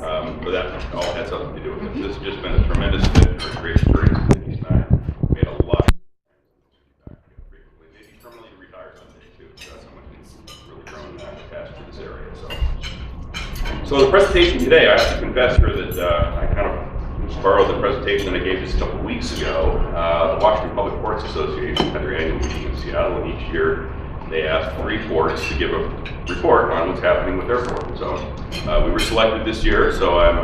But that all had something to do with it. This has just been a tremendous fit for a great experience in Denny's and I made a lot of frequently, maybe permanently retire someday too. Someone who's really grown attached to this area. So the presentation today, I have to confess here that I kind of borrowed the presentation that I gave just a couple of weeks ago. The Washington Public Ports Association had their annual meeting in Seattle, and each year they asked 3 ports to give a report on what's happening with their port. So we were selected this year, so I'm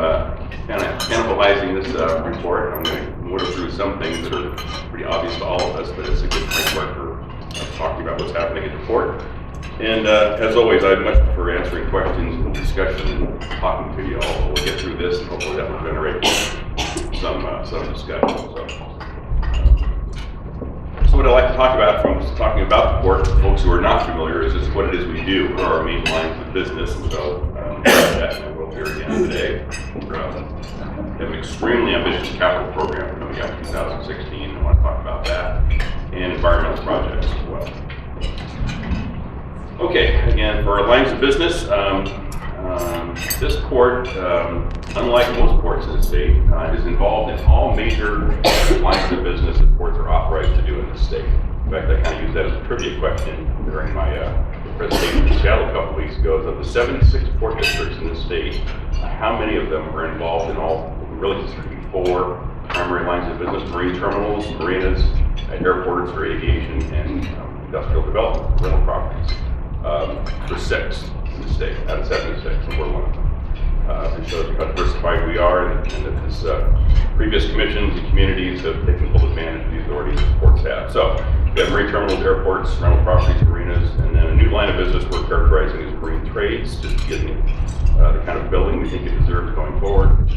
kind of cannibalizing this report. I'm going to motor through some things that are pretty obvious to all of us, but it's a good framework for talking about what's happening at the port. And as always, I much prefer answering questions and discussion and talking to you all. We'll get through this, and hopefully that will generate some discussion. So what I'd like to talk about from talking about the port, for folks who are not familiar, is just what it is we do, what are our main lines of business. And so that I will hear again today. We have an extremely ambitious capital program coming out in 2016. I want to talk about that, and environmental projects as well. Okay, again, for our lines of business, this port, unlike most ports in the state, is involved in all major lines of business that ports are authorized to do in the state. In fact, I kind of used that as a trivia question during my presentation in Seattle a couple weeks ago. Of the 76 port districts in the state, how many of them are involved in all, really just 4 primary lines of business: marine terminals, marinas, airports for aviation, and industrial development, rental properties. There's 6 in the state out of 76, and we're one of them. It shows how diversified we are, and that this previous commissions and communities have taken full advantage of the authorities that ports have. So we have marine terminals, airports, rental properties, marinas, and then a new line of business we're characterizing as marine trades, just getting the kind of building we think it deserves going forward.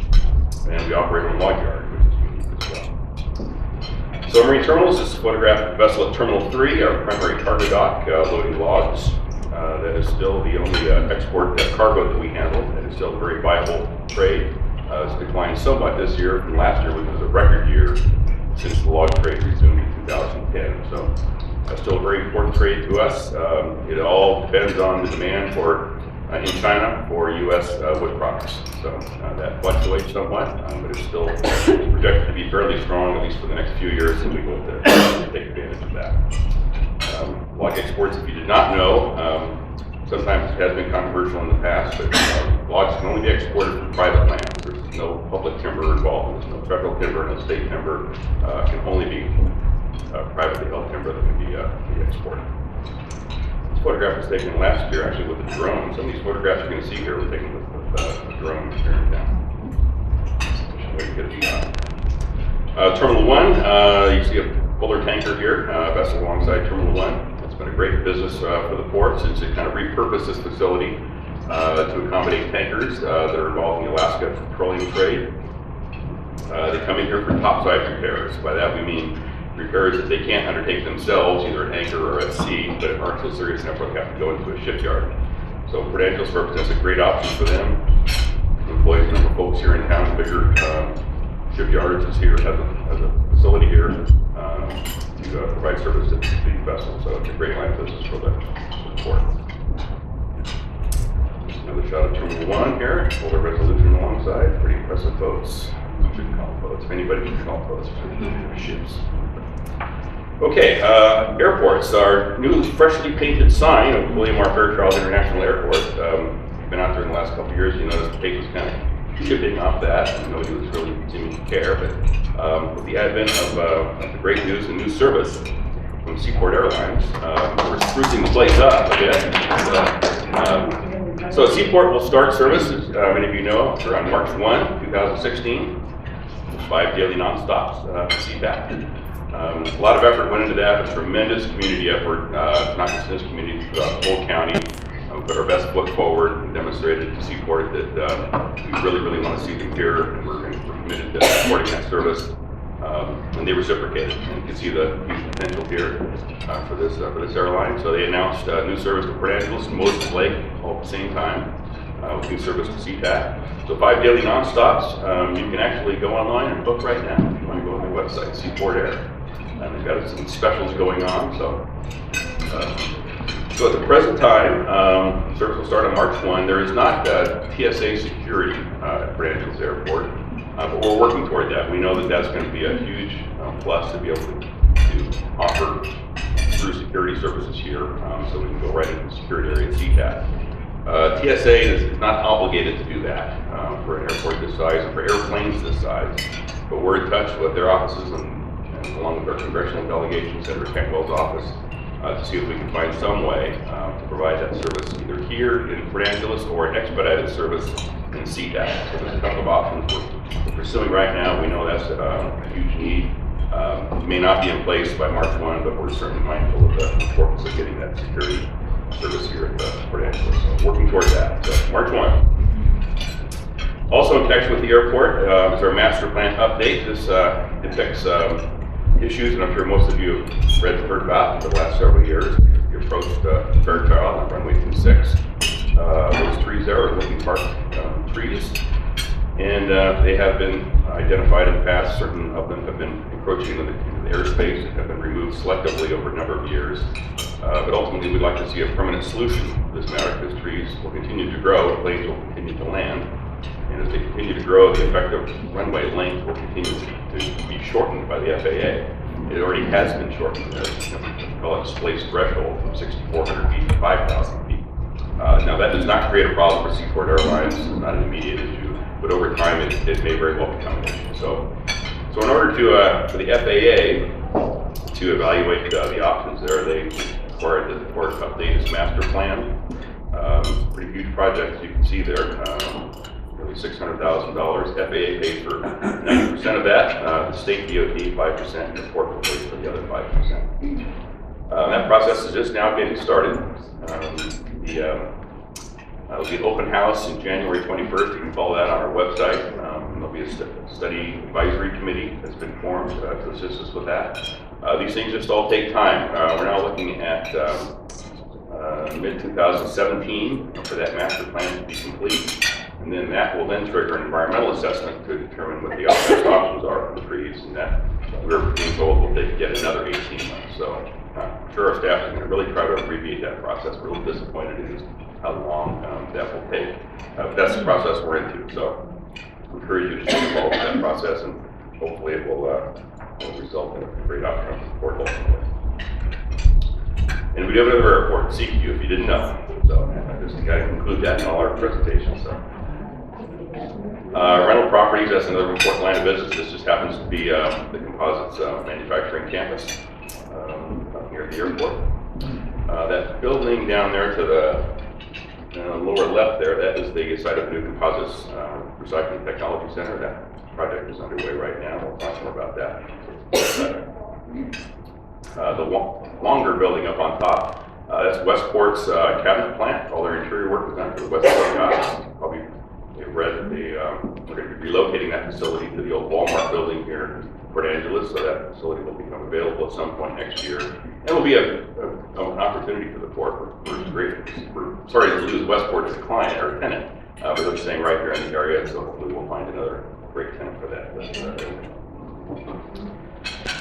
And we operate on a log yard, which is unique as well. So marine terminals, this is a photograph of the vessel at Terminal 3, our primary cargo dock, loading logs. That is still the only export cargo that we handle. It is still a very viable trade. It's declined somewhat this year from last year, which was a record year since the log trade resumed in 2010. So still a very important trade to us. It all depends on the demand for in China for U.S. wood products. So that fluctuates somewhat, but it's still projected to be fairly strong, at least for the next few years, and we hope to take advantage of that. Log exports, if you did not know, sometimes it has been controversial in the past, but logs can only be exported from private lands. There's no public timber involved. There's no federal timber, no state timber. It can only be privately held timber that can be exported. This photograph was taken last year, actually, with a drone. Some of these photographs you're going to see here were taken with a drone here in town. Way to get a shot. Terminal 1, you see a fuller tanker here, vessel alongside Terminal 1. It's been a great business for the port since it kind of repurposed this facility to accommodate tankers that are involved in the Alaska petroleum trade. They come in here for topside repairs. By that we mean repairs that they can't undertake themselves, either at anchor or at sea, but aren't so serious enough where they have to go into a shipyard. So Port Angeles represents a great option for them. Employs a number of folks here in town, bigger shipyards is here, has a facility here to provide service to these vessels. So it's a great line of business for the port. Another shot of Terminal 1 here, older resolution alongside. Pretty impressive boats. Shouldn't call them boats. If anybody should call them boats, ships. Okay, airports. Our new freshly painted sign of William R. Fairchild International Airport. You've been out there in the last couple of years, you notice the paint was kind of chipping off that, and nobody was really seeming to care. But with the advent of the great news and new service from Seaport Airlines, we're sprucing the place up a bit. So Seaport will start service, as many of you know, around March 1, 2016. 5 daily non-stops to CPAC. A lot of effort went into that, a tremendous community effort, not just in this community, but the whole county. We put our best foot forward and demonstrated to Seaport that we really want to see them here, and we're committed to supporting that service. And they reciprocated, and you can see the huge potential here for this airline. So they announced new service to Port Angeles and Moses Lake all at the same time, with new service to CPAC. So 5 daily non-stops. You can actually go online and book right now if you want to go on their website, Seaport Air. And they've got some specials going on. So at the present time, service will start on March 1. There is not TSA security security at Port Angeles Airport. But we're working toward that. We know that that's going to be a huge plus to be able to offer through security services here, so we can go right into the security area and see that. TSA is not obligated to do that for an airport this size or for airplanes this size, but we're in touch with their offices and along with our congressional delegation, Senator Cantwell's office, to see if we can find some way to provide that service either here in Port Angeles or an expedited service in CDAC. So there's a couple of options we're pursuing right now. We know that's a huge need. It may not be in place by March 1, but we're certainly mindful of the importance of getting that security service here at Port Angeles. So working toward that. So March 1. Also in connection with the airport is our master plan update. This depicts issues, and I'm sure most of you have read and heard about for the last several years. We approached Fairchild on runway 26. Those trees there are Lincoln Park trees, and they have been identified in the past. Certain of them have been encroaching into the airspace and have been removed selectively over a number of years. But ultimately, we'd like to see a permanent solution to this matter, because trees will continue to grow, planes will continue to land, and as they continue to grow, the effective runway length will continue to be shortened by the FAA. It already has been shortened, as we call it displaced threshold, from 6,400 feet to 5,000 feet. Now, that does not create a problem for Seaport Airlines. It's not an immediate issue, but over time, it may very well become an issue. So in order to for the FAA to evaluate the options there, they required that the port update its master plan. Pretty huge project, as you can see there. Nearly $600,000. FAA pays for 90% of that. The state DOT 5%, and the port will pay for the other 5%. That process is just now getting started. There'll be an open house in January 21st. You can follow that on our website. There'll be a study advisory committee that's been formed to assist us with that. These things just all take time. We're now looking at mid-2017 for that master plan to be complete. And then that will then trigger an environmental assessment to determine what the best options are for the trees, and that we're being told will take yet another 18 months. So I'm sure our staff is going to really try to abbreviate that process. We're a little disappointed in just how long that will take. But that's the process we're into. So I encourage you to stay involved in that process, and hopefully it will result in a great outcome for the port ultimately. And we do have another airport, CQ, if you didn't know. So I just got to conclude that in all our presentations. So. Rental properties, that's another important line of business. This just happens to be the composites manufacturing campus up here at the airport. That building down there to the lower left there, that is the site of the new composites recycling technology center. That project is underway right now. We'll talk more about that. The longer building up on top, that's Westport's cabinet plant. All their interior work is done for the Westport guys. Probably you've read that we're going to be relocating that facility to the old Walmart building here in Port Angeles, so that facility will become available at some point next year. And it will be an opportunity for the port. We're sorry to lose Westport as a client or a tenant, but they're staying right here in the area, so hopefully we'll find another great tenant for that.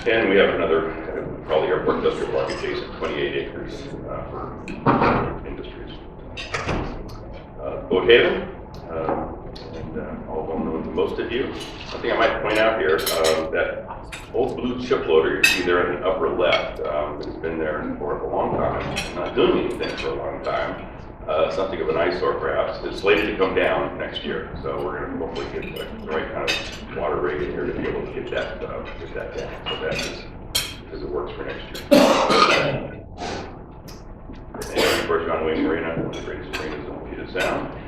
And we have another, called the Airport Industrial Park, adjacent 28 acres for industries. Boat Haven, and all well known to most of you. One thing I might point out here, that old blue ship loader you see there in the upper left, it's been there for a long time, not doing anything for a long time. Something of an eyesore perhaps. It's slated to come down next year, so we're going to hopefully get the right kind of water rate in here to be able to get that down. So that is because it works for next year. And of course, John Wayne Marina, one of the greatest marinas in Puget Sound.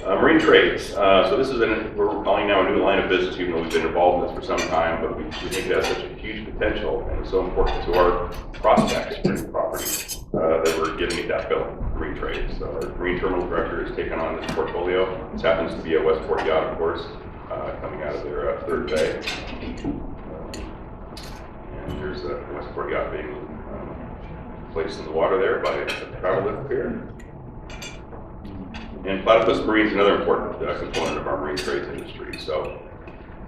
Marine trades. So this is we're calling now a new line of business, even though we've been involved in this for some time, but we think it has such a huge potential and it's so important to our prospects for the property that we're giving it that bill, marine trades. So our marine terminal director has taken on this portfolio. This happens to be a Westport yacht, of course, coming out of their third bay. And there's a Westport yacht being placed in the water there by a travel lift pier. And Platypus Marine is another important component of our marine trades industry. So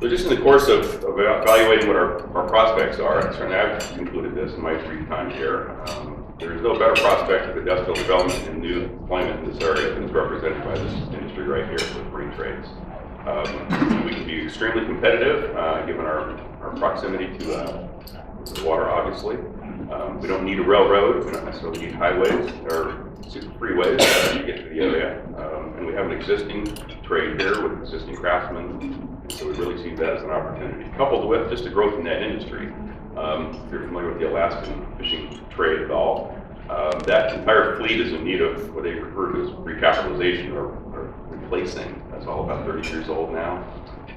just in the course of evaluating what our prospects are, and certainly I've concluded this in my brief time here, There is no better prospect of industrial development and new employment in this area than is represented by this industry right here with marine trades. We can be extremely competitive given our proximity to the water, obviously. We don't need a railroad, we don't necessarily need highways or freeways to get to the area. And we have an existing trade here with existing craftsmen, and so we really see that as an opportunity. Coupled with just the growth in that industry. If you're familiar with the Alaskan fishing trade at all, that entire fleet is in need of what they refer to as recapitalization or replacing. That's all about 30 years old now.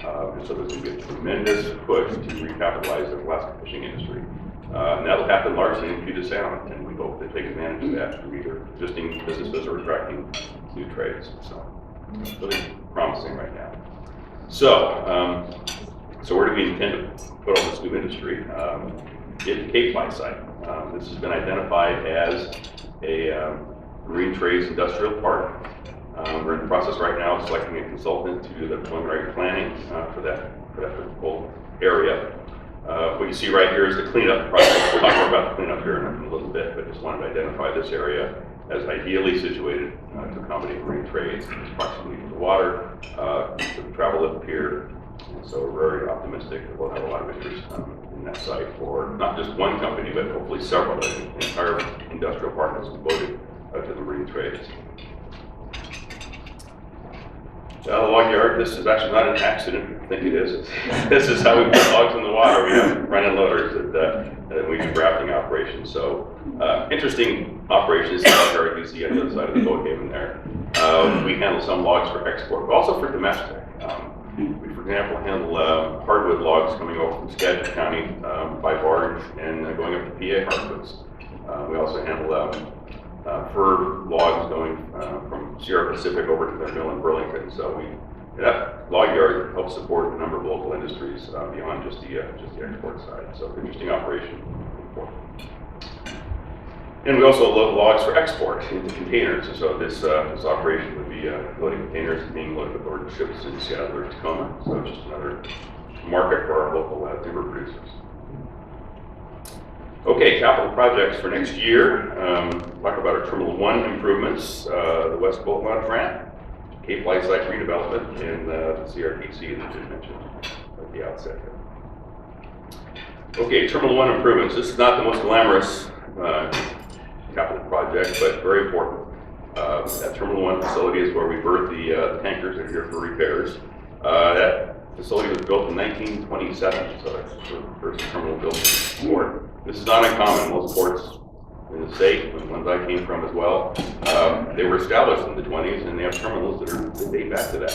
And so there's going to be a tremendous push to recapitalize the Alaskan fishing industry. And that'll happen largely in Puget Sound, and we hope to take advantage of that through either existing businesses or attracting new trades. So it's really promising right now. So where do we intend to put all this new industry? In the Cape Fly site. This has been identified as a marine trades industrial park. We're in the process right now of selecting a consultant to do the preliminary planning for that whole area. What you see right here is the cleanup project. We'll talk more about the cleanup here in a little bit, but just wanted to identify this area as ideally situated to accommodate marine trades. It's proximity to the water, to the travel lift pier, and so we're very optimistic that we'll have a lot of interest in that site for not just one company, but hopefully several. The entire industrial park is devoted to the marine trades. The log yard, this is actually not an accident. I think it is. This is how we put logs in the water. We have front-end loaders that we do rafting operations. So interesting operations. Here you see on the other side of the boat haven there. We handle some logs for export, but also for domestic. We, for example, handle hardwood logs coming over from Skagit County by barge and going up to PA hardwoods. We also handle fir logs going from Sierra Pacific over to their mill in Burlington. So that log yard helps support a number of local industries beyond just the export side. So interesting operation. And we also load logs for export into containers. And so this operation would be loading containers being loaded aboard ships in Seattle or Tacoma. So it's just another market for our local timber producers. Okay, capital projects for next year. Talk about our Terminal 1 improvements, the West Boat Launch Ramp, Cape Fly site redevelopment, and the CRTC that you mentioned at the outset. Okay, Terminal 1 improvements. This is not the most glamorous capital project, but very important. That Terminal 1 facility is where we berth the tankers that are here for repairs. That facility was built in 1927, so that's the first terminal built in the port. This is not uncommon. Most ports in the state, the ones I came from as well, they were established in the 20s, and they have terminals that date back to that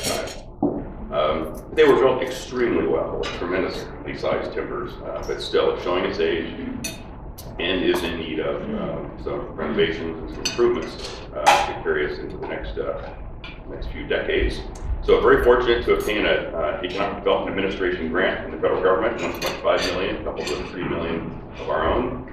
time. They were built extremely well, with tremendously sized timbers, but still it's showing its age and is in need of some renovations and some improvements to carry us into the next few decades. So very fortunate to obtain an Economic Development Administration grant from the federal government, $1.5 million, coupled with $3 million of our own.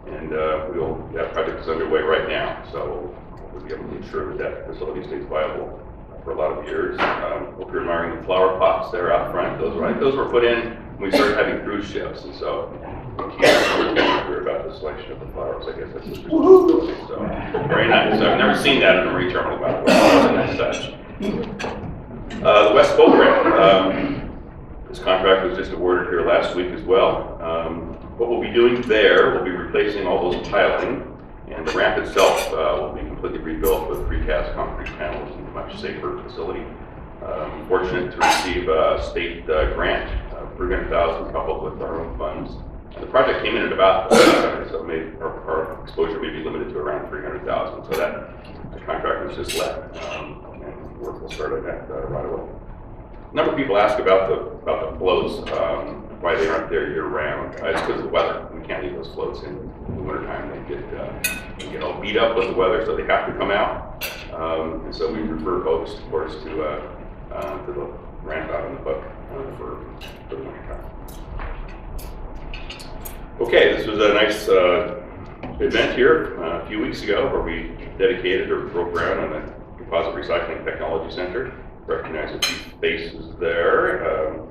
And that project is underway right now. So we'll be able to ensure that facility stays viable for a lot of years. Hope you're admiring the flower pots there out front. Those were put in when we started having cruise ships. And so we're about the selection of the flowers. I guess that's just responsibility. So very nice. I've never seen that in a marine terminal, by the way. It was a nice touch. The West Boat Ramp, this contract was just awarded here last week as well. What we'll be doing there, we'll be replacing all those piling, and the ramp itself will be completely rebuilt with precast concrete panels and a much safer facility. Fortunate to receive a state grant of $300,000 coupled with our own funds. And the project came in at about so our exposure may be limited to around $300,000. So that contract was just let. Work will start on that right away. A number of people ask about the floats, why they aren't there year round. It's because of the weather. We can't leave those floats in the wintertime. They get all beat up with the weather, so they have to come out. And so we refer folks, of course, to the ramp out on the book for the wintertime. Okay, this was a nice event here a few weeks ago where we dedicated or broke ground on the Composite Recycling Technology Center. Recognize a few faces there.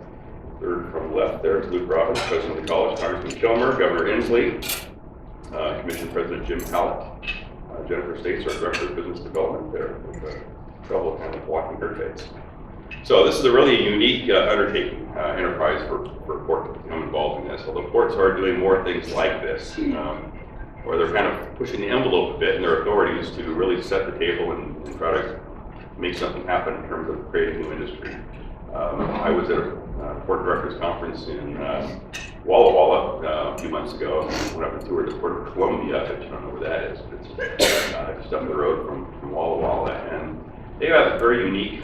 Third from left there is Luke Robbins, President of the College, Congressman Kilmer, Governor Inslee, Commission President Jim Hallett. Jennifer States, our Director of Business Development there, with trouble kind of blocking her face. So this is a really unique undertaking, enterprise for a port to become involved in this. Although ports are doing more things like this, where they're kind of pushing the envelope a bit in their authorities to really set the table and try to make something happen in terms of creating new industry. I was at a Port Directors Conference in Walla Walla a few months ago. Went up and toured the Port of Columbia, if you don't know where that is. It's just up the road from Walla Walla. And they have a very unique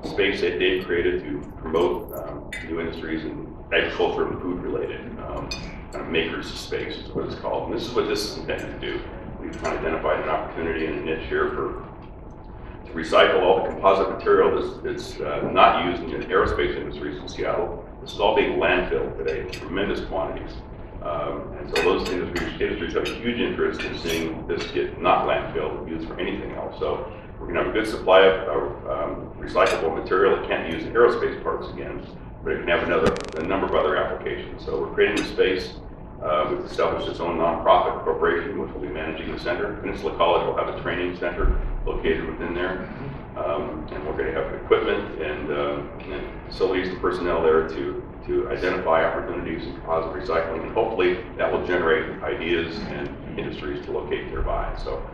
space that they've created to promote new industries and agriculture and food related kind of makers space is what it's called. And this is what this is intended to do. We've kind of identified an opportunity and a niche here to recycle all the composite material that's not used in the aerospace industries in Seattle. This is all being landfilled today in tremendous quantities. And so those industries have a huge interest in seeing this get not landfilled and used for anything else. So we're going to have a good supply of recyclable material that can't be used in aerospace parts again, but it can have a number of other applications. So we're creating a space. We've established its own nonprofit corporation, which will be managing the center. Peninsula College will have a training center located within there. And we're going to have equipment and facilities and personnel there to identify opportunities in composite recycling. And hopefully that will generate ideas and industries to locate nearby. So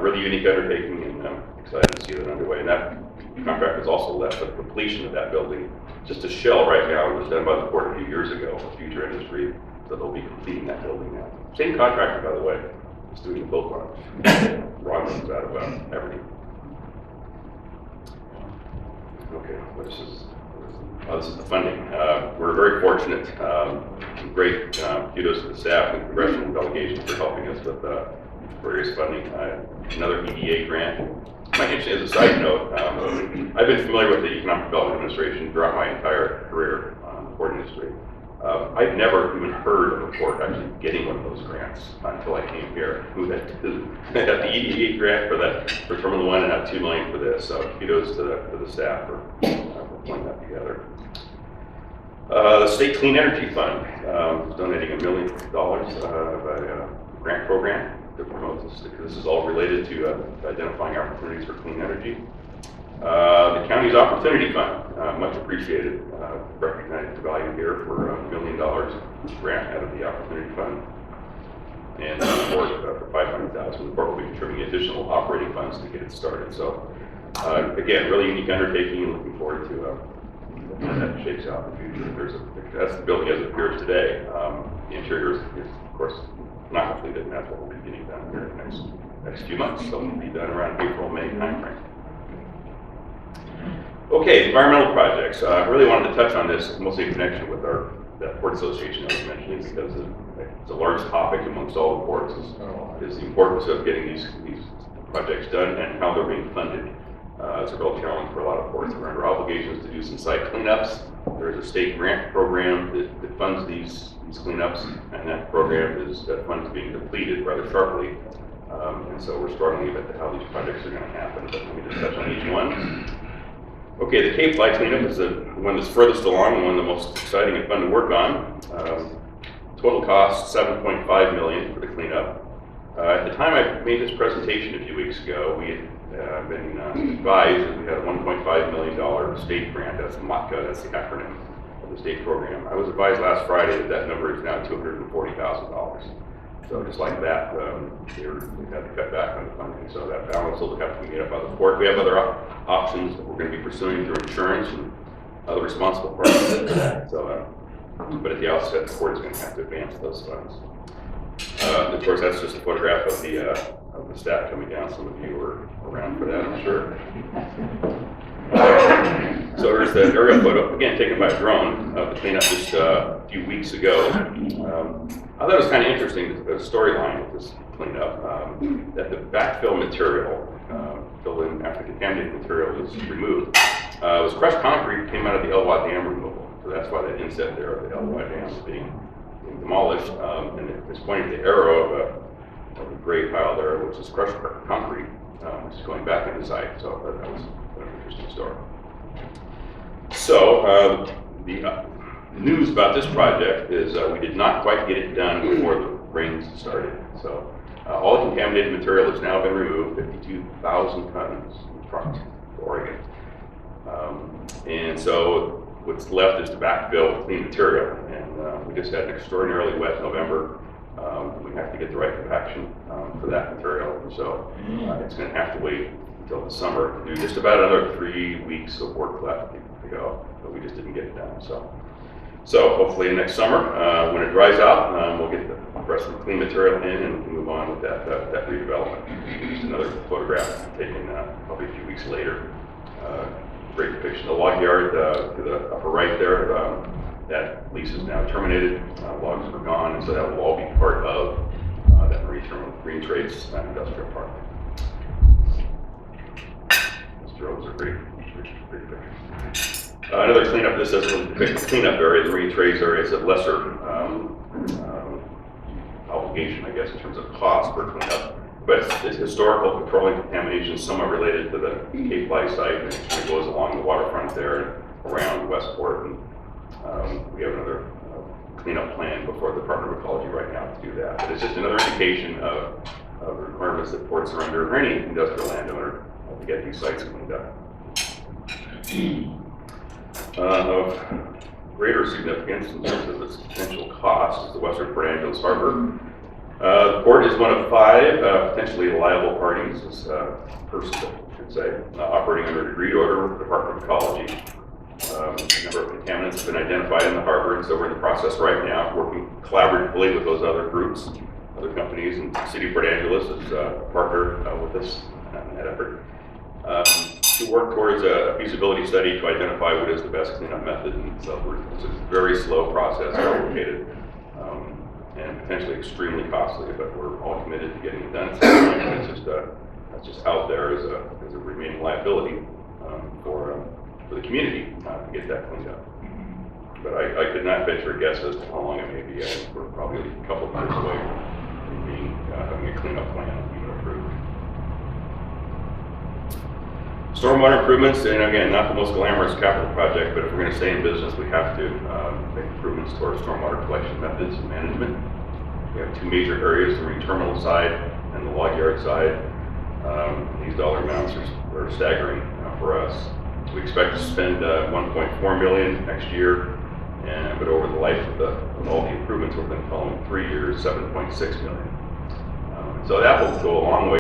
really unique undertaking, and I'm excited to see that underway. And that contract is also left with completion of that building. Just a shell right now. It was done by the port a few years ago for future industry. So they'll be completing that building now. Same contractor, by the way, is doing the build on it. Ron is out of Aberdeen. Okay, this is the funding. We're very fortunate. Great kudos to the staff and congressional delegation for helping us with various funding. Another EDA grant. My interest, as a side note, I've been familiar with the Economic Development Administration throughout my entire career in the port industry. I've never even heard of a port actually getting one of those grants until I came here. Who had the EDA grant for Terminal 1 and had $2 million for this. So kudos to the staff for putting that together. The State Clean Energy Fund is donating $1 million by a grant program to promote this. This is all related to identifying opportunities for clean energy. The county's Opportunity Fund, much appreciated, recognized the value here for $1 million grant out of the Opportunity Fund. And for $500,000, the port will be contributing additional operating funds to get it started. So again, really unique undertaking, and looking forward to how that shakes out in the future. That's the building as it appears today. The interior is of course, not completed, and that's what we'll be getting done here in the next few months. So it'll be done around April, May timeframe. Okay, environmental projects. I really wanted to touch on this, mostly in connection with that port association I was mentioning, because it's a large topic amongst all the ports, is the importance of getting these projects done and how they're being funded. It's a real challenge for a lot of ports. We're under obligations to do some site cleanups. There's a state grant program that funds these cleanups, and that fund's being depleted rather sharply. And so we're struggling a bit to how these projects are going to happen, but let me just touch on each one. Okay, the Cape Fly cleanup is the one that's furthest along and one of the most exciting and fun to work on. Total cost $7.5 million for the cleanup. At the time I made this presentation a few weeks ago, we had been advised that we had a $1.5 million state grant. That's MOTCA, that's the acronym of the state program. I was advised last Friday that number is now $240,000. So just like that, we had to cut back on the funding. So that balance will have to be made up by the port. We have other options that we're going to be pursuing through insurance and other responsible parties. So, but at the outset, the port is going to have to advance those funds. Of course, that's just a photograph of the staff coming down. Some of you were around for that, I'm sure. So there's the aerial photo, again taken by a drone of the cleanup just a few weeks ago. I thought it was kind of interesting, the storyline with this cleanup, that the backfill material, filled in after contaminated material was removed, was crushed concrete came out of the Elwha Dam removal. So that's why that inset there of the Elwha Dam is being demolished. And it's pointing to the arrow of the gray pile there, which is crushed concrete, which is going back into the site. So that was an interesting story. So the news about this project is we did not quite get it done before rains started. So all the contaminated material has now been removed, 52,000 tons trucked to Oregon. And so what's left is to backfill with clean material. And we just had an extraordinarily wet November. We have to get the right compaction for that material. So it's going to have to wait until the summer to do just about another 3 weeks of work left to go, but we just didn't get it done. So hopefully next summer, when it dries out, we'll get the rest of the clean material in and we can move on with that redevelopment. Just another photograph taken probably a few weeks later. Great depiction of the log yard to the upper right there. That lease is now terminated. Logs are gone, and so that will all be part of that Marine Trades Industrial Park. Those are great pictures. Another cleanup, this doesn't depict the cleanup area, the Marine Trades area is a lesser obligation, I guess, in terms of cost for cleanup. But it's historical petroleum contamination, somewhat related to the Cape Fly site, and it kind of goes along the waterfront there and around Westport. And we have another cleanup plan before the Department of Ecology right now to do that. But it's just another indication of the requirements that ports are under, or any industrial landowner, to get these sites cleaned up. Of greater significance in terms of its potential cost is the Western Port Angeles Harbor. The port is one of 5 potentially liable parties, persons, I should say, operating under a agreed order with the Department of Ecology. A number of contaminants have been identified in the harbor, and so we're in the process right now, working collaboratively with those other groups, other companies, and City of Port Angeles is a partner with us in that effort. To work towards a feasibility study to identify what is the best cleanup method, and so it's a very slow process, complicated, and potentially extremely costly, but we're all committed to getting it done. It's just out there as a remaining liability for the community to get that cleaned up. But I could not venture a guess as to how long it may be. We're probably a couple of years away from having a cleanup plan even approved. Stormwater improvements, and again, not the most glamorous capital project, but if we're going to stay in business, we have to make improvements to our stormwater collection methods and management. We have 2 major areas, the marine terminal side and the log yard side. These dollar amounts are staggering for us. We expect to spend $1.4 million next year, but over the life of all the improvements over the following 3 years, $7.6 million. So that will go a long way.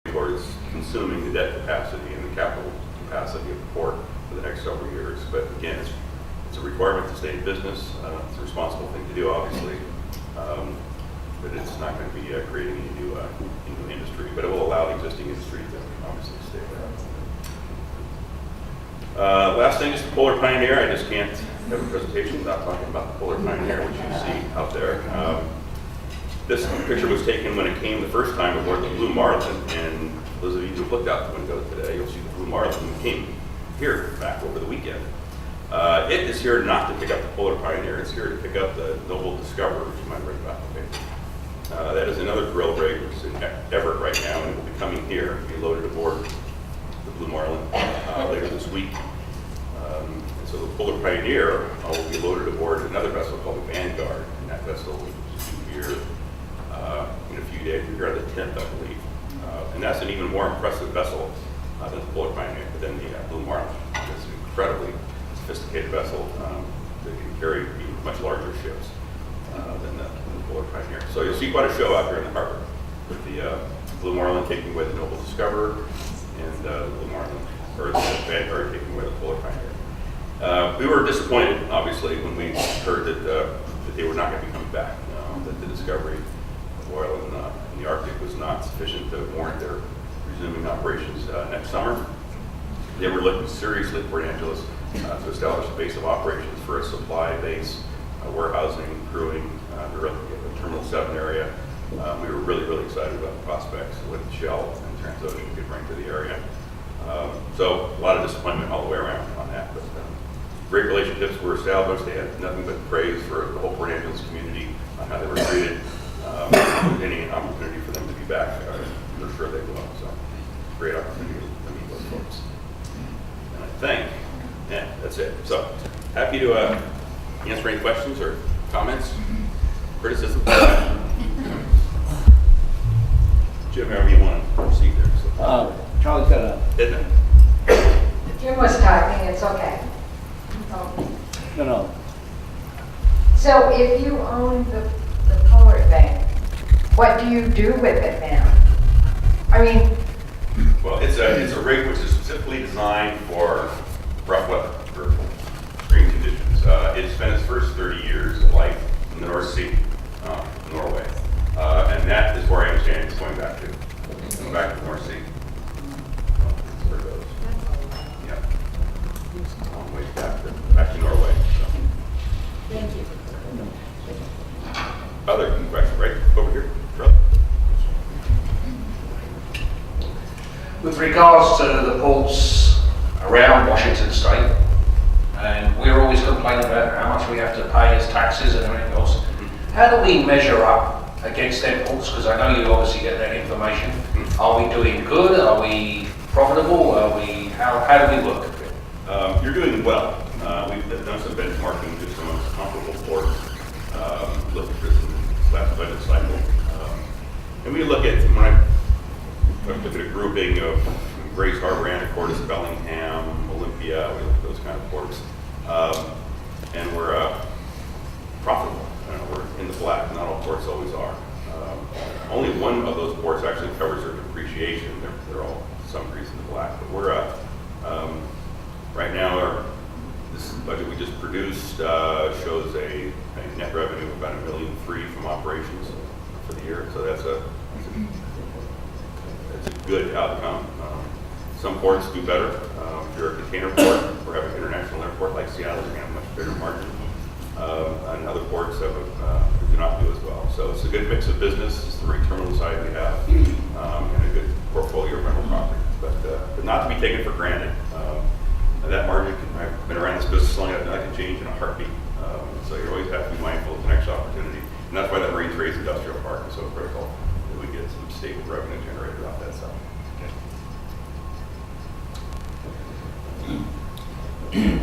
Towards consuming the debt capacity and the capital capacity of the port for the next several years. But again, it's a requirement to stay in business. It's a responsible thing to do, obviously, but it's not going to be creating any new industry. But it will allow the existing industry to obviously stay there. Last thing is the Polar Pioneer. I just can't have a presentation without talking about the Polar Pioneer, which you see out there. This picture was taken when it came the first time aboard the Blue Marlin, and those of you who looked out the window today, you'll see the Blue Marlin came here back over the weekend. It is here not to pick up the Polar Pioneer, it's here to pick up the Noble Discoverer, which you might read about today. That is another drill rig which is in Everett right now, and it will be coming here to be loaded aboard the Blue Marlin later this week. And so the Polar Pioneer will be loaded aboard another vessel called the Vanguard, and that vessel is due here in a few days. We're here on the 10th, I believe. And that's an even more impressive vessel than the Polar Pioneer, but then the Blue Marlin. It's an incredibly sophisticated vessel that can carry even much larger ships than the Polar Pioneer. So you'll see quite a show out here in the harbor with the Blue Marlin taking away the Noble Discoverer and the Blue Marlin, or the Vanguard taking away the Polar Pioneer. We were disappointed, obviously, when we heard that they were not going to be coming back, that the discovery of oil in the Arctic was not sufficient to warrant their resuming operations next summer. They were looking seriously at Port Angeles to establish a base of operations for a supply base, warehousing, crewing, the Terminal 7 area, we were really, really excited about the prospects of what Shell and Transocean could bring to the area. So a lot of disappointment all the way around on that, but great relationships were established. They had nothing but praise for the whole Port Angeles community on how they were treated. Any opportunity for them to be back, we're sure they will. So great opportunity to meet those folks. And I think, yeah, that's it. So happy to answer any questions or comments, criticism. Jim, however you want to proceed there. So. Charlie's got a... Didn't it? Jim was talking, it's okay. No. So if you own the Polar Bank, what do you do with it now? I mean... Well, it's a rig which is specifically designed for rough weather, for extreme conditions. It spent its first 30 years of life in the North Sea, Norway. And that is where I understand it's going back to the North Sea. That's where it goes. Yeah. Long ways back to Norway. So. Thank you. Other questions, right over here, Charlie? With regards to the ports around Washington State, and we're always complaining about how much we have to pay as taxes and everything else, how do we measure up against them ports? Because I know you obviously get that information. Are we doing good? Are we profitable? How do we look? You're doing well. We've done some benchmarking to some of the comparable ports, looking for this last budget cycle. And we look at, when I look at a grouping of Grace Harbor, Anacortes, Bellingham, Olympia, we look at those kind of ports. And we're profitable. We're in the black. Not all ports always are. Only one of those ports actually covers their depreciation. They're all to some degree in the black. But we're right now, this budget we just produced shows a net revenue of about $1.3 million from operations for the year. So that's a good outcome. Some ports do better. If you're a container port or have an international airport like Seattle, you're going to have a much bigger margin. And other ports do not do as well. So it's a good mix of business. It's the marine terminal side we have, and a good portfolio of rental property. But not to be taken for granted. That margin, I've been around this business long enough, that can change in a heartbeat. So you always have to be mindful of the next opportunity. And that's why that Marine Trades Industrial Park is so critical, that we get some stable revenue generated off that side.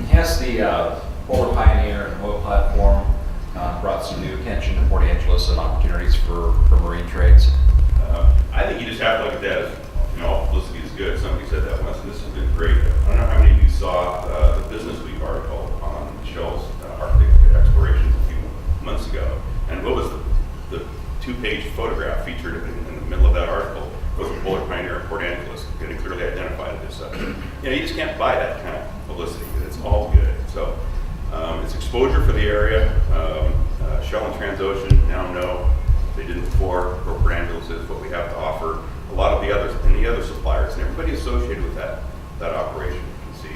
Has the Polar Pioneer and oil platform brought some new attention to Port Angeles and opportunities for marine trades? I think you just have to look at that as, all publicity is good. Somebody said that once, and this has been great. I don't know how many of you saw the Business Week article on Shell's Arctic explorations a few months ago. And what was the two-page photograph featured in the middle of that article was the Polar Pioneer at Port Angeles, getting clearly identified as such. You just can't buy that kind of publicity. It's all good. So it's exposure for the area. Shell and Transocean now know, they didn't before, Port Angeles is what we have to offer. A lot of the others, and the other suppliers, and everybody associated with that operation can see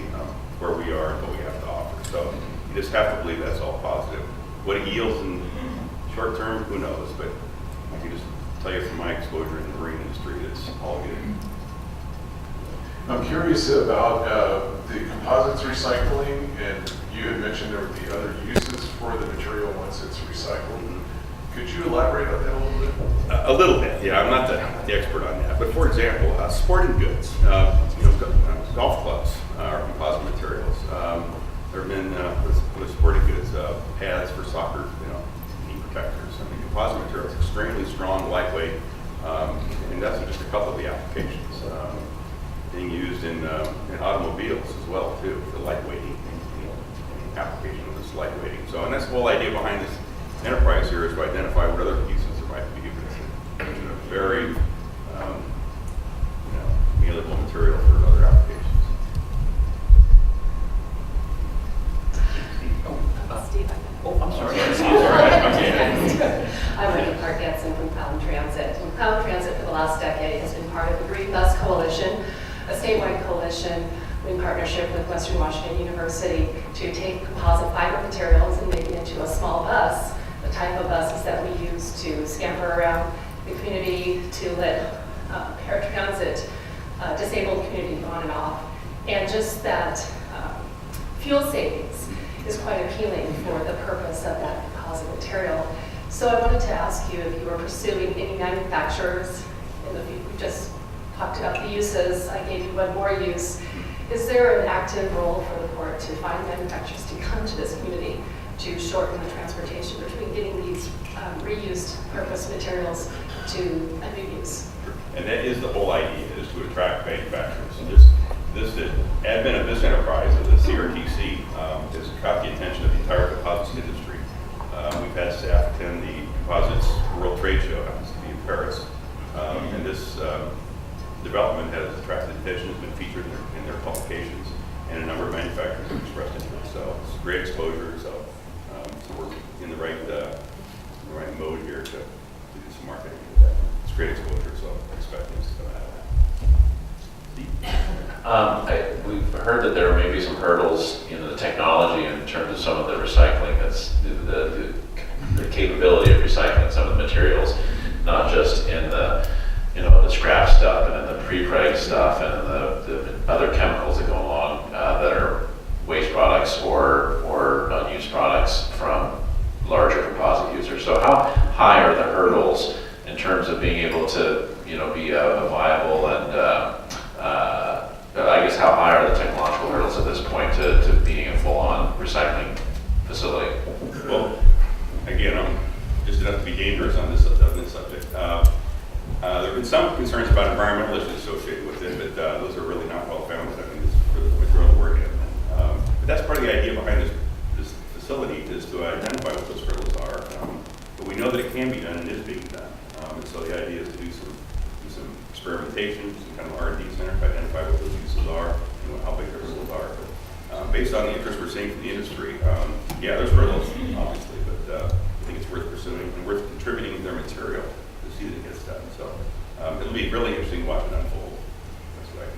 where we are and what we have to offer. So you just have to believe that's all positive. What it yields in short term, who knows? But I can just tell you from my exposure in the marine industry, it's all good. I'm curious about the composites recycling, and you had mentioned there would be other uses for the material once it's recycled. Could you elaborate on that a little bit? A little bit, yeah. I'm not the expert on that, but for example, sporting goods, golf clubs are composite materials. There have been with sporting goods pads for soccer, knee protectors. I mean, composite materials extremely strong, lightweight, and that's just a couple of the applications. Being used in automobiles as well too, for lightweighting, application of this lightweighting. So, and that's the whole idea behind this enterprise here is to identify what other uses there might be in a very malleable material for other applications. I'm sorry. I'm Wendy Park-Getson from Pound Transit. And Pound Transit for the last decade has been part of the Green Bus Coalition, a statewide coalition in partnership with Western Washington University to take composite fiber materials and make it into a small bus, the type of buses that we use to scamper around the community, to let paratransit, disabled community on and off. And just that fuel savings is quite appealing for the purpose of that composite material. So I wanted to ask you if you were pursuing any manufacturers. We just talked about the uses. I gave you one more use. Is there an active role for the port to find manufacturers to come to this community to shorten the transportation between getting these reused purpose materials to a new use? And that is the whole idea, is to attract manufacturers. And the advent of this enterprise, of the CRTC, has caught the attention of the entire composites industry. We've had staff attend the Composites World Trade Show, happens to be in Paris. And this development has attracted attention, has been featured in their publications, and a number of manufacturers have expressed interest. So it's great exposure. So we're in the right mode here to do some marketing with that. It's great exposure, so I expect things to come out of that. We've heard that there may be some hurdles in the technology in terms of some of the recycling. That's the capability of recycling some of the materials, not just in the the scrap stuff and in the pre-preg stuff and the other chemicals that go along that are waste products or unused products from larger composite users. So how high are the hurdles in terms of being able to be a viable and I guess how high are the technological hurdles at this point to being a full-on recycling facility? Well, again, I'm just enough to be dangerous on this subject. There have been some concerns about environmental issues associated with it, but those are really not well founded. I mean, it's for the material to work in. But that's part of the idea behind this facility, is to identify what those hurdles are. But we know that it can be done and is being done. And so the idea is to do some experimentation, some kind of R&D center to identify what those uses are and how big the hurdles are. But based on the interest we're seeing from the industry, yeah, there's hurdles, obviously, but I think it's worth pursuing and worth contributing to their material to see that it gets done. So it'll be really interesting to watch it unfold. That's what I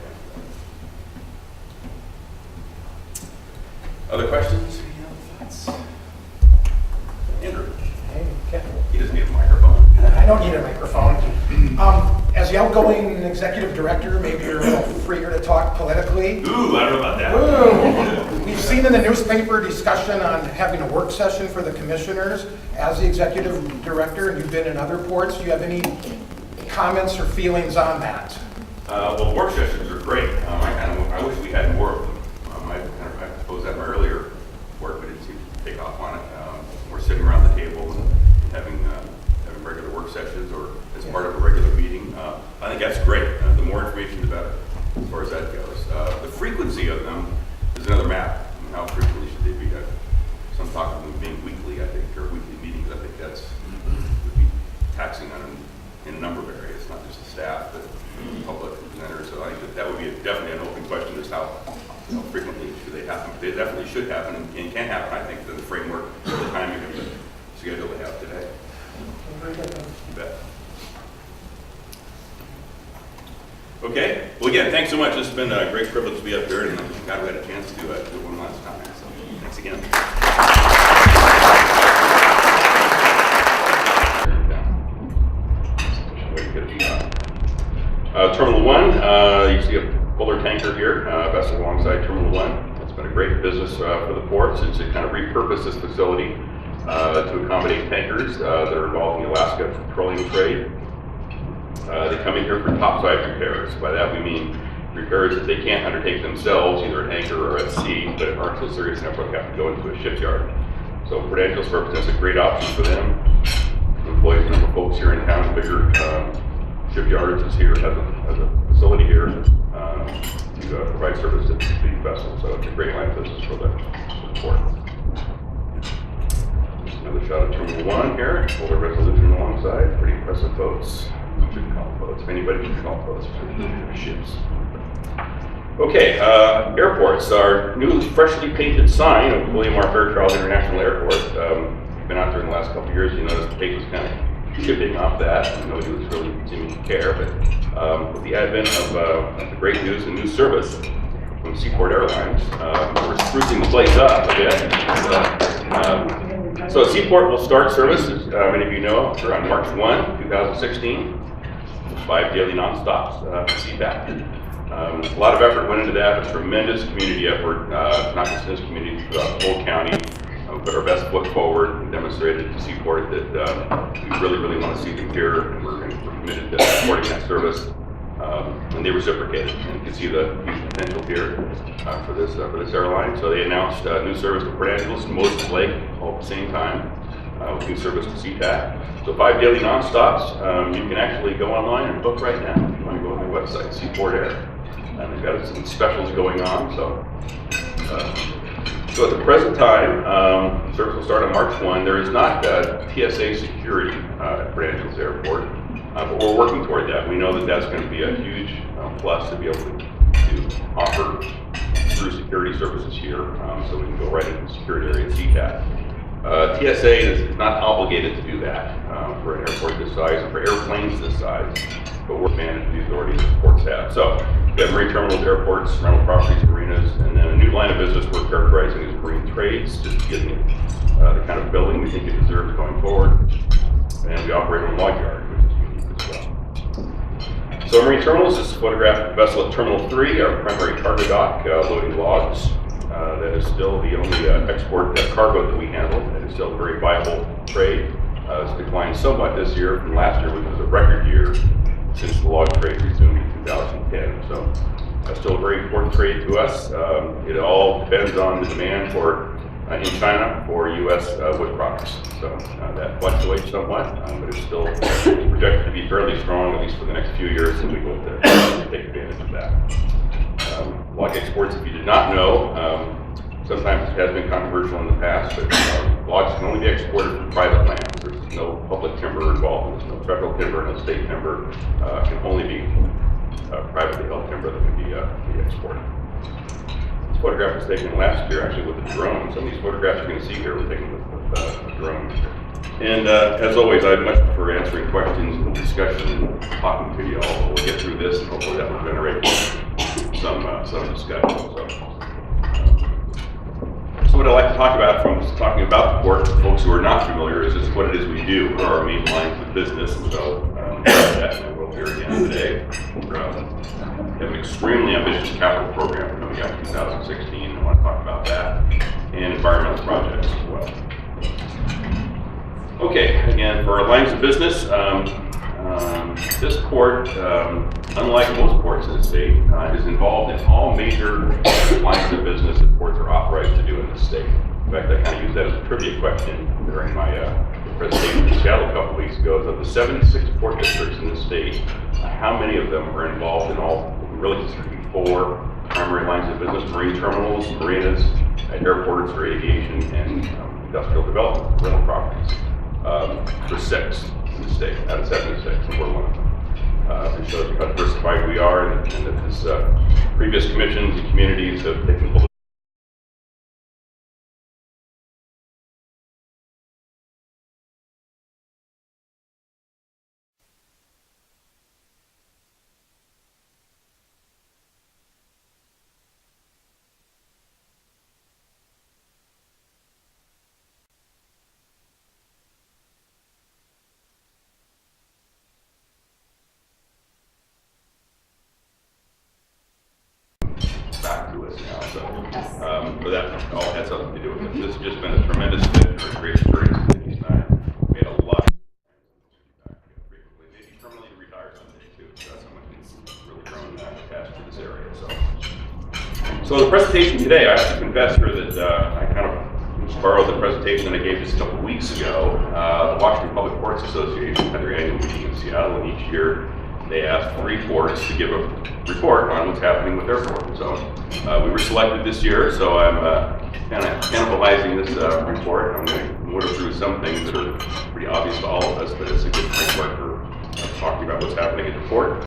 can. Other questions? Any other thoughts? Andrew? Hey, Ken. He doesn't need a microphone. I don't need a microphone. As the outgoing executive director, maybe you're a little freer to talk politically. Ooh, I don't know about that. Ooh. We've seen in the newspaper discussion on having a work session for the commissioners as the executive director, and you've been in other ports. Do you have any comments or feelings on that? Well, work sessions are great. I wish we had more of them. I proposed that in my earlier work, but it seems to take off on it. We're sitting around the table and having regular work sessions or as part of a regular meeting. I think that's great. The more information, the better, as far as that goes. The frequency of them is another matter. I mean, how frequently should they be? Some talk of them being weekly, I think, or weekly meetings. I think that's would be taxing on them in a number of areas, not just the staff, but the public presenters. So I think that would be definitely an open question, is how frequently should they happen. They definitely should happen and can happen, I think, the framework, the timing of the schedule they have today. Very good. You bet. Okay. Well, again, thanks so much. This has been a great privilege to be up here, and I'm glad we had a chance to do it one last time. So thanks again. Terminal 1, you see a puller tanker here, vessel alongside Terminal 1. It's been a great business for the ports. It's to kind of repurpose this facility to accommodate tankers that are involved in the Alaska petroleum trade. They come in here for topside repairs. By that we mean repairs that they can't undertake themselves, either at anchor or at sea, but aren't so serious enough where they have to go into a shipyard. So Prudential's represents a great option for them. Employs a number of folks here in town, bigger shipyards is here, has a facility here to provide service to these vessels. So it's a great line of business for the port. Another shot of Terminal 1 here, older resolution alongside, pretty impressive boats. You shouldn't call them boats, if anybody can call them boats, for ships. Okay, airports. Our new freshly painted sign of William R. Fairchild International Airport. Been out there in the last couple of years, you notice the paint was kind of chipping off that. Nobody was really seeming to care, but with the advent of the great news and new service from Seaport Airlines, we're sprucing the place up a bit. So Seaport will start service, as many of you know, on March 1, 2016. 5 daily nonstops to CPAC. A lot of effort went into that, a tremendous community effort, not just in this community, throughout the whole county. Put our best foot forward and demonstrated to Seaport that we really want to see them here, and we're committed to supporting that service. And they reciprocated, and you can see the huge potential here for this airline. So they announced new service to Port Angeles and Moses Lake all at the same time, with new service to CPAC. So 5 daily nonstops. You can actually go online and book right now if you want to go on their website, Seaport Air. And they've got some specials going on. So at the present time, service will start on March 1. There is not TSA security at Port Angeles Airport, but we're working toward that. We know that that's going to be a huge plus to be able to offer through security services here, so we can go right into the security area at CPAC. TSA is not obligated to do that for an airport this size and for airplanes this size, but we're managing the authority that ports have. So we have marine terminals, airports, rental properties, marinas, and then a new line of business we're characterizing as marine trades, just getting the kind of building we think it deserves going forward. And we operate a log yard, which is unique as well. So marine terminals, this is a photograph of the vessel at Terminal 3, our primary cargo dock, loading logs. That is still the only export cargo that we handle. It is still a very viable trade. It's declined somewhat this year from last year, which was a record year since the log trade resumed in 2010. So that's still a very important trade to us. It all depends on the demand for in China for U.S. wood products. So that fluctuates somewhat, but it's still projected to be fairly strong, at least for the next few years, and we hope to take advantage of that. Log exports, if you did not know, sometimes it has been controversial in the past, but logs can only be exported from private lands. There's no public timber involved. There's no federal timber, no state timber. It can only be privately held timber that can be exported. This photograph was taken last year, actually, with a drone. Some of these photographs you're going to see here were taken with a drone. And as always, I much prefer answering questions and discussion and talking to you all. We'll get through this, and hopefully that will generate some discussion. So what I'd like to talk about from talking about the port, for folks who are not familiar, is just what it is we do, what are our main lines of business. And so that we'll hear again today. We have an extremely ambitious capital program coming up in 2016. I want to talk about that, and environmental projects as well. Okay, again, for our lines of business, this port, unlike most ports in the state, is involved in all major lines of business that ports are authorized to do in the state. In fact, I kind of used that as a trivia question during my presentation in Seattle a couple weeks ago. Of the 76 port districts in the state, how many of them are involved in all, really just 4 primary lines of business: marine terminals, marinas, airports for aviation, and industrial development, rental properties. There's 6 in the state out of 76, and we're one of them. It shows you how diversified we are, and that this previous commissions and communities have taken hold. Back to us now, so but that all had something to do with it. This has just been a tremendous fit for a great experience. We made a lot frequently, maybe permanently retire someday too. That's how much it's really grown attached to this area. So the presentation today, I have to confess here that I kind of borrowed the presentation that I gave just a couple weeks ago. The Washington Public Ports Association had their annual meeting in Seattle, and each year they asked 3 ports to give a report on what's happening with their port. So we were selected this year, so I'm kind of cannibalizing this report. I'm going to motor through some things that are pretty obvious to all of us, but it's a good framework for talking about what's happening at the port.